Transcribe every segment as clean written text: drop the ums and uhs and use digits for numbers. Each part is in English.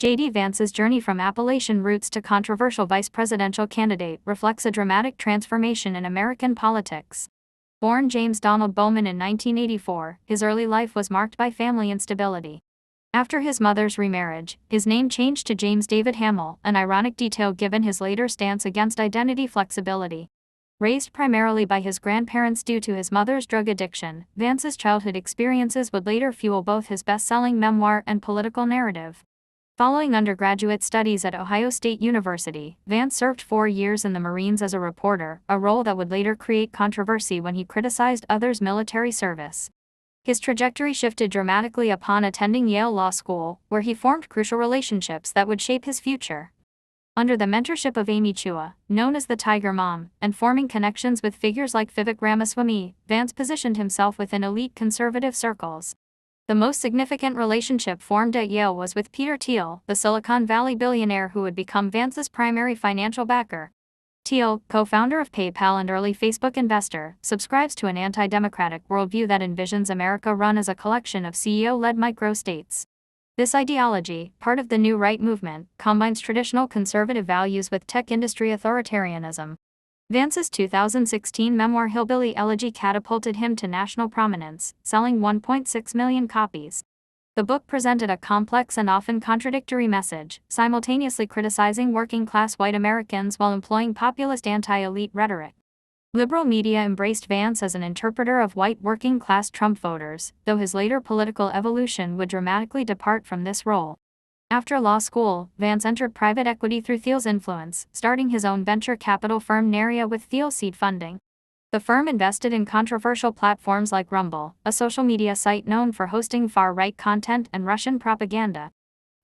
J.D. Vance's journey from Appalachian roots to controversial vice presidential candidate reflects a dramatic transformation in American politics. Born James Donald Bowman in 1984, his early life was marked by family instability. After his mother's remarriage, his name changed to James David Hamill, an ironic detail given his later stance against identity flexibility. Raised primarily by his grandparents due to his mother's drug addiction, Vance's childhood experiences would later fuel both his best-selling memoir and political narrative. Following undergraduate studies at Ohio State University, Vance served 4 years in the Marines as a reporter, a role that would later create controversy when he criticized others' military service. His trajectory shifted dramatically upon attending Yale Law School, where he formed crucial relationships that would shape his future. Under the mentorship of Amy Chua, known as the Tiger Mom, and forming connections with figures like Vivek Ramaswamy, Vance positioned himself within elite conservative circles. The most significant relationship formed at Yale was with Peter Thiel, the Silicon Valley billionaire who would become Vance's primary financial backer. Thiel, co-founder of PayPal and early Facebook investor, subscribes to an anti-democratic worldview that envisions America run as a collection of CEO-led micro-states. This ideology, part of the New Right movement, combines traditional conservative values with tech industry authoritarianism. Vance's 2016 memoir Hillbilly Elegy catapulted him to national prominence, selling 1.6 million copies. The book presented a complex and often contradictory message, simultaneously criticizing working-class white Americans while employing populist anti-elite rhetoric. Liberal media embraced Vance as an interpreter of white working-class Trump voters, though his later political evolution would dramatically depart from this role. After law school, Vance entered private equity through Thiel's influence, starting his own venture capital firm Naria with Thiel seed funding. The firm invested in controversial platforms like Rumble, a social media site known for hosting far-right content and Russian propaganda.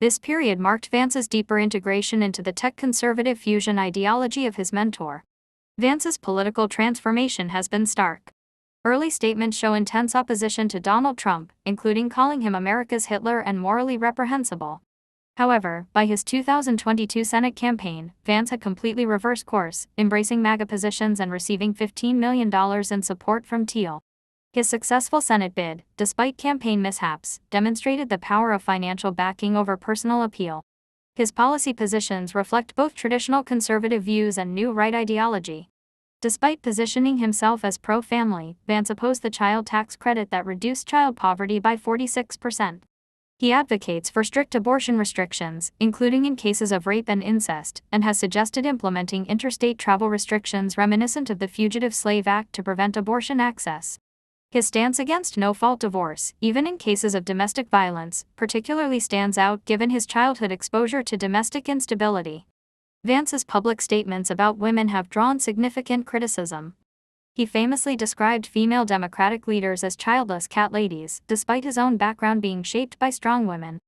This period marked Vance's deeper integration into the tech-conservative fusion ideology of his mentor. Vance's political transformation has been stark. Early statements show intense opposition to Donald Trump, including calling him America's Hitler and morally reprehensible. However, by his 2022 Senate campaign, Vance had completely reversed course, embracing MAGA positions and receiving $15 million in support from Thiel. His successful Senate bid, despite campaign mishaps, demonstrated the power of financial backing over personal appeal. His policy positions reflect both traditional conservative views and new right ideology. Despite positioning himself as pro-family, Vance opposed the child tax credit that reduced child poverty by 46%. He advocates for strict abortion restrictions, including in cases of rape and incest, and has suggested implementing interstate travel restrictions reminiscent of the Fugitive Slave Act to prevent abortion access. His stance against no-fault divorce, even in cases of domestic violence, particularly stands out given his childhood exposure to domestic instability. Vance's public statements about women have drawn significant criticism. He famously described female Democratic leaders as childless cat ladies, despite his own background being shaped by strong women.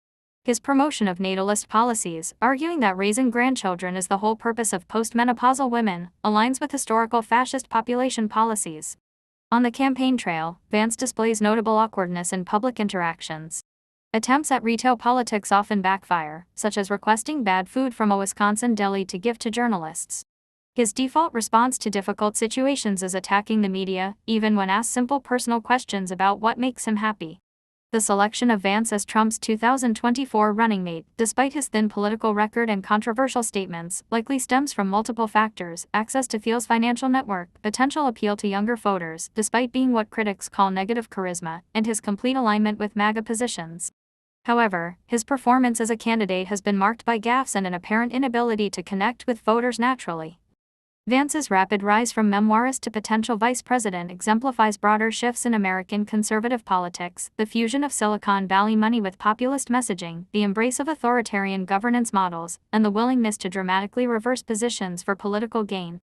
His promotion of natalist policies, arguing that raising grandchildren is the whole purpose of postmenopausal women, aligns with historical fascist population policies. On the campaign trail, Vance displays notable awkwardness in public interactions. Attempts at retail politics often backfire, such as requesting bad food from a Wisconsin deli to give to journalists. His default response to difficult situations is attacking the media, even when asked simple personal questions about what makes him happy. The selection of Vance as Trump's 2024 running mate, despite his thin political record and controversial statements, likely stems from multiple factors: access to Thiel's financial network, potential appeal to younger voters, despite being what critics call negative charisma, and his complete alignment with MAGA positions. However, his performance as a candidate has been marked by gaffes and an apparent inability to connect with voters naturally. Vance's rapid rise from memoirist to potential vice president exemplifies broader shifts in American conservative politics: the fusion of Silicon Valley money with populist messaging, the embrace of authoritarian governance models, and the willingness to dramatically reverse positions for political gain.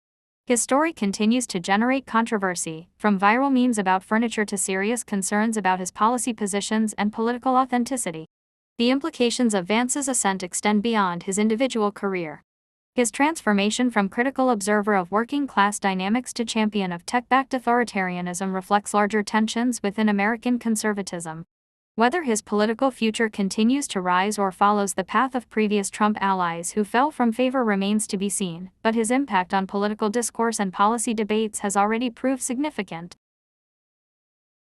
His story continues to generate controversy, from viral memes about furniture to serious concerns about his policy positions and political authenticity. The implications of Vance's ascent extend beyond his individual career. His transformation from critical observer of working-class dynamics to champion of tech-backed authoritarianism reflects larger tensions within American conservatism. Whether his political future continues to rise or follows the path of previous Trump allies who fell from favor remains to be seen, but his impact on political discourse and policy debates has already proved significant.